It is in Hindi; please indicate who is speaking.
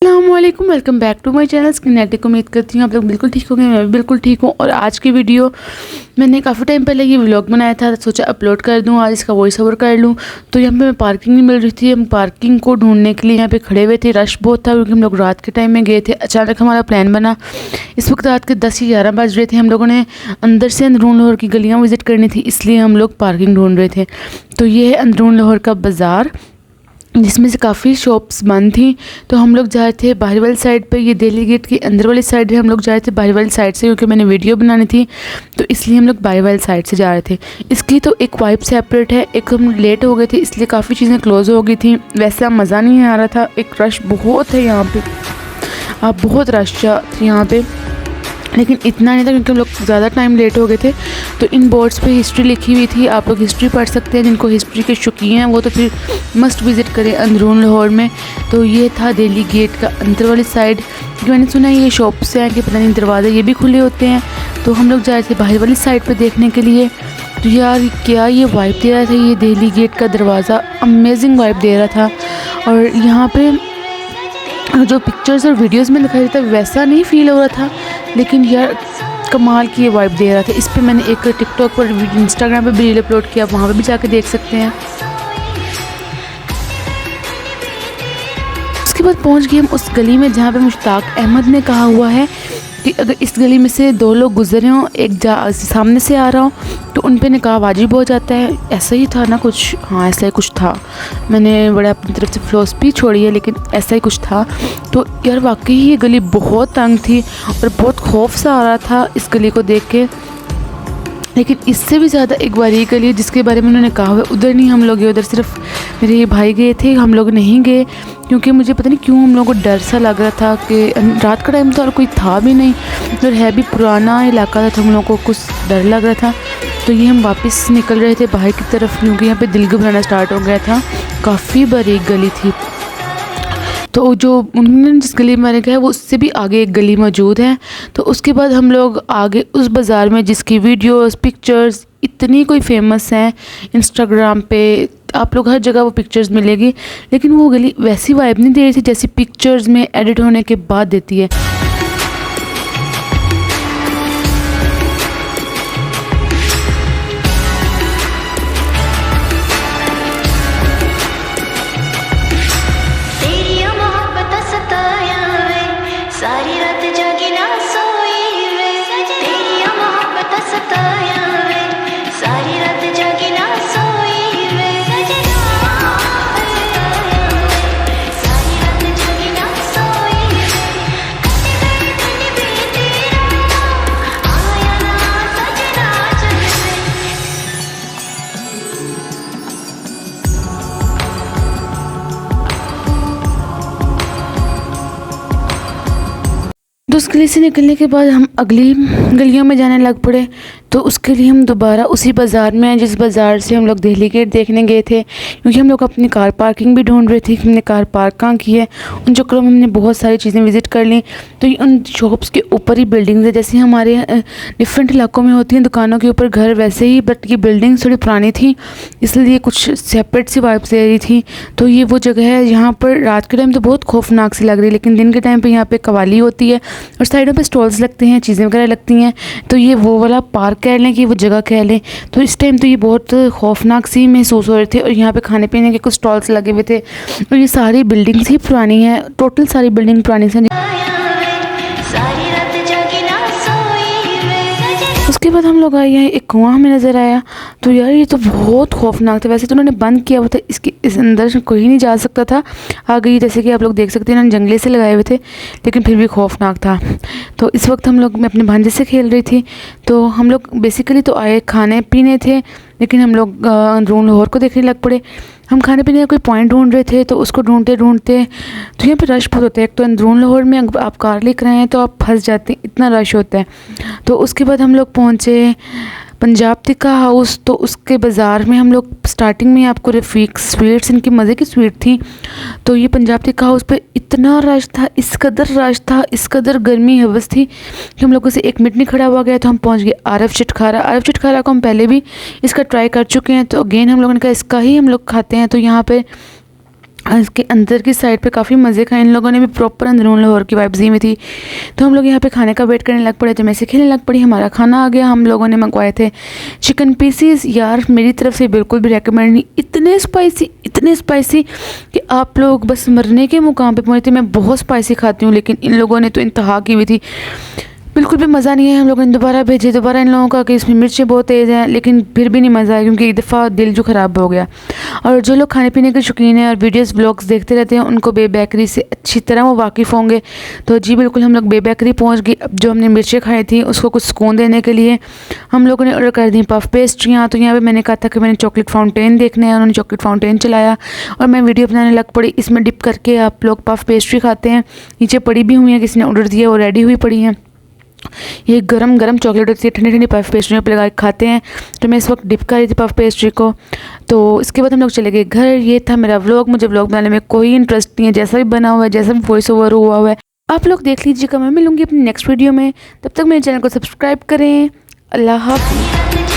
Speaker 1: अस्सलामुअलैकुम, welcome back to my channel Skinetic. उम्मीद करती हूँ आप लोग बिल्कुल ठीक होंगे। मैं भी बिल्कुल ठीक हूँ। और आज की वीडियो मैंने काफ़ी टाइम पहले ये व्लॉग बनाया था, सोचा अपलोड कर दूँ, आज इसका वॉइस ओवर कर लूँ। तो यहाँ पे पार्किंग नहीं मिल रही थी। हम पार्किंग को ढूंढने के लिए यहाँ पे खड़े हुए थे। रश बहुत था क्योंकि हम लोग रात के टाइम में गए थे। अचानक हमारा प्लान बना। इस वक्त रात के 10 या 11 बज रहे थे। हम लोगों ने अंदर से अंदरून लाहौर की गलियाँ विज़िट करनी थी, इसलिए हम लोग पार्किंग ढूंढ रहे थे। तो ये है अंदरून लाहौर का बाज़ार, जिसमें से काफ़ी शॉप्स बंद थी। तो हम लोग जा रहे थे बाहर वाली साइड पे। ये दिल्ली गेट की अंदर वाली साइड है। हम लोग जा रहे थे बाहर वाली साइड से क्योंकि मैंने वीडियो बनानी थी, तो इसलिए हम लोग बाहर वाली साइड से जा रहे थे। इसकी तो एक वाइब सेपरेट है। एक हम लेट हो गए थे इसलिए काफ़ी चीज़ें क्लोज हो गई थी। वैसे मज़ा नहीं आ रहा था। एक रश बहुत है यहाँ पे, आप बहुत रश यहाँ पे, लेकिन इतना नहीं था क्योंकि हम लोग ज़्यादा टाइम लेट हो गए थे। तो इन बोर्ड्स पे हिस्ट्री लिखी हुई थी, आप लोग हिस्ट्री पढ़ सकते हैं। जिनको हिस्ट्री के शौकीन हैं वो तो फिर मस्ट विज़िट करें अंदरून लाहौर में। तो ये था दिल्ली गेट का अंदर वाली साइड, क्योंकि मैंने सुना है ये शॉप्स हैं कि पता नहीं दरवाज़े ये भी खुले होते हैं। तो हम लोग जा रहे थे बाहर वाली साइड पर देखने के लिए। तो यार क्या ये वाइब दे रहा था, ये दिल्ली गेट का दरवाज़ा अमेजिंग वाइब दे रहा था। और यहाँ पर जो पिक्चर्स और वीडियोस में दिखाई देता वैसा नहीं फील हो रहा था, लेकिन यार कमाल की ये वाइब दे रहा था। इस पे मैंने एक टिकटॉक पर, इंस्टाग्राम पे भी रील अपलोड किया, वहाँ पे भी जाके देख सकते हैं। उसके बाद पहुँच गए हम उस गली में जहाँ पे मुश्ताक अहमद ने कहा हुआ है कि अगर इस गली में से दो लोग गुजरे हों, एक सामने से आ रहा हो, तो उन पे निकाह वाजिब हो जाता है। ऐसा ही था ना कुछ, हाँ ऐसा ही कुछ था। मैंने बड़ा अपनी तरफ से फिलॉसफी छोड़ी है, लेकिन ऐसा ही कुछ था। तो यार वाकई ये गली बहुत तंग थी और बहुत खौफ सा आ रहा था इस गली को देख के। लेकिन इससे भी ज़्यादा एक बार ये गली जिसके बारे में उन्होंने कहा हुआ, उधर नहीं हम लोग गए, उधर सिर्फ मेरे भाई गए थे, हम लोग नहीं गए क्योंकि मुझे पता नहीं क्यों हम लोगों को डर सा लग रहा था कि रात का टाइम था और कोई था भी नहीं और है भी पुराना इलाका था, तो हम लोगों को कुछ डर लग रहा था। तो ये हम वापस निकल रहे थे बाहर की तरफ क्योंकि यहाँ पे दिल घबराना स्टार्ट हो गया था। काफ़ी बारीक गली थी। तो जो उन्होंने जिस गली में मैंने कहा है वो उससे भी आगे एक गली मौजूद है। तो उसके बाद हम लोग आगे उस बाज़ार में जिसकी वीडियोस पिक्चर्स इतनी कोई फेमस हैं इंस्टाग्राम पे, आप लोग हर जगह वो पिक्चर्स मिलेगी, लेकिन वो गली वैसी वाइब नहीं दे रही थी जैसी पिक्चर्स में एडिट होने के बाद देती है। तो उस गली से निकलने के बाद हम अगली गलियों में जाने लग पड़े। तो उसके लिए हम दोबारा उसी बाज़ार में, जिस बाज़ार से हम लोग दिल्ली गेट देखने गए थे, क्योंकि हम लोग अपनी कार पार्किंग भी ढूंढ रहे थे कि हमने कार पार्क कहाँ की है। उन चक्करों में हमने बहुत सारी चीज़ें विज़िट कर ली। तो उन शॉप्स के ऊपर ही बिल्डिंग्स है, जैसे हमारे डिफरेंट इलाकों में होती हैं दुकानों के ऊपर घर, वैसे ही बट ये बिल्डिंग थोड़ी पुरानी थी इसलिए कुछ सेपरेट सी वाइब्स दे रही थी। तो ये वो जगह है यहाँ पर रात के टाइम तो बहुत खौफनाक सी लग रही है, लेकिन दिन के टाइम पर यहाँ पर कवाली होती है और साइडों पे स्टॉल्स लगते हैं, चीज़ें वगैरह लगती हैं। तो ये वो वाला पार्क कह लें कि वो जगह कह लें। तो इस टाइम तो ये बहुत खौफनाक सी महसूस हो रहे थे। और यहाँ पे खाने पीने के कुछ स्टॉल्स लगे हुए थे और ये सारी बिल्डिंग्स ही पुरानी है, टोटल सारी बिल्डिंग पुरानी से। उसके बाद हम लोग आए हैं, एक कुआं हमें नज़र आया। तो यार ये तो बहुत खौफनाक था। वैसे तो उन्होंने बंद किया हुआ था, इसके इस अंदर कोई नहीं जा सकता था। आगे जैसे कि आप लोग देख सकते हैं उन्होंने जंगले से लगाए हुए थे, लेकिन फिर भी खौफनाक था। तो इस वक्त हम लोग, मैं अपने भांजे से खेल रही थी। तो हम लोग बेसिकली तो आए खाने पीने थे, लेकिन हम लोग अंदरून लाहौर को देखने लग पड़े। हम खाने पीने का कोई पॉइंट ढूंढ रहे थे, तो उसको ढूंढते ढूंढते तो यहाँ पे रश बहुत होता है। एक तो अंदरून लाहौर में आप कार लेकर आए हैं तो आप फंस जाते हैं, इतना रश होता है। तो उसके बाद हम लोग पहुँचे पंजाब टिक्का हाउस। तो उसके बाज़ार में हम लोग स्टार्टिंग में आपको रफ़ीक स्वीट्स, इनकी मज़े की स्वीट थी। तो ये पंजाब टिक्का हाउस पे इतना रश था, इस कदर रश था, इस कदर गर्मी हवस थी कि हम लोगों से 1 मिनट नहीं खड़ा हुआ गया। तो हम पहुंच गए आरफ चिटखारा। आरफ चिटखारा को हम पहले भी इसका ट्राई कर चुके हैं, तो अगेन हम लोगों ने कहा इसका ही हम लोग खाते हैं। तो यहाँ पे इसके अंदर की साइड पे काफ़ी मज़े खाए। इन लोगों ने भी प्रॉपर अंदरूनी लाहौर की वाइब्स दी हुई थी। तो हम लोग यहाँ पे खाने का वेट करने लग पड़े, तो मैं से खेलने लग पड़ी। हमारा खाना आ गया। हम लोगों ने मंगवाए थे चिकन पीसीज। यार मेरी तरफ से बिल्कुल भी रेकमेंड नहीं, इतने स्पाइसी कि आप लोग बस मरने के मुकाम पे पहुँचे थे। मैं बहुत स्पाइसी खाती हूँ, लेकिन इन लोगों ने तो इंतहा की हुई थी, बिल्कुल भी मज़ा नहीं है। हम लोगों ने दोबारा भेजे, दोबारा इन लोगों का कि इसमें मिर्चें बहुत तेज़ हैं, लेकिन फिर भी नहीं मज़ा आया, क्योंकि एक दफ़ा दिल जो ख़राब हो गया। और जो लोग खाने पीने के शौकीन हैं और वीडियोस ब्लॉग्स देखते रहते हैं, उनको बे बेकरी से अच्छी तरह वो वाकिफ़ होंगे। तो जी बिल्कुल, हम लोग बे बेकरी पहुँच गए। अब जो हमने मिर्चें खाई थी उसको कुछ सुकून देने के लिए हम लोगों ने ऑर्डर कर दी पफ पेस्ट्रियाँ। तो यहाँ पर मैंने कहा था कि मैंने चॉकलेट फाउंटेन देखना है, उन्होंने चॉकलेट फाउंटेन चलाया और मैं वीडियो बनाने लग पड़ी। इसमें डिप करके आप लोग पफ पेस्ट्री खाते हैं, नीचे पड़ी भी हुई हैं, किसी ने ऑर्डर दिया वो रेडी हुई पड़ी हैं। ये गरम गरम चॉकलेट होती है, ठंडी ठंडी पफ पेस्ट्री पे लगा के खाते हैं। तो मैं इस वक्त डिप कर रही थी पफ पेस्ट्री को। तो इसके बाद हम लोग चले गए घर। ये था मेरा व्लॉग। मुझे व्लॉग बनाने में कोई इंटरेस्ट नहीं है, जैसा भी बना हुआ है, जैसा भी वॉइस ओवर हुआ हुआ है आप लोग देख लीजिएगा। मैं मिलूंगी अपनी नेक्स्ट वीडियो में, तब तक मेरे चैनल को सब्सक्राइब करें। अल्लाह हाफ़िज़।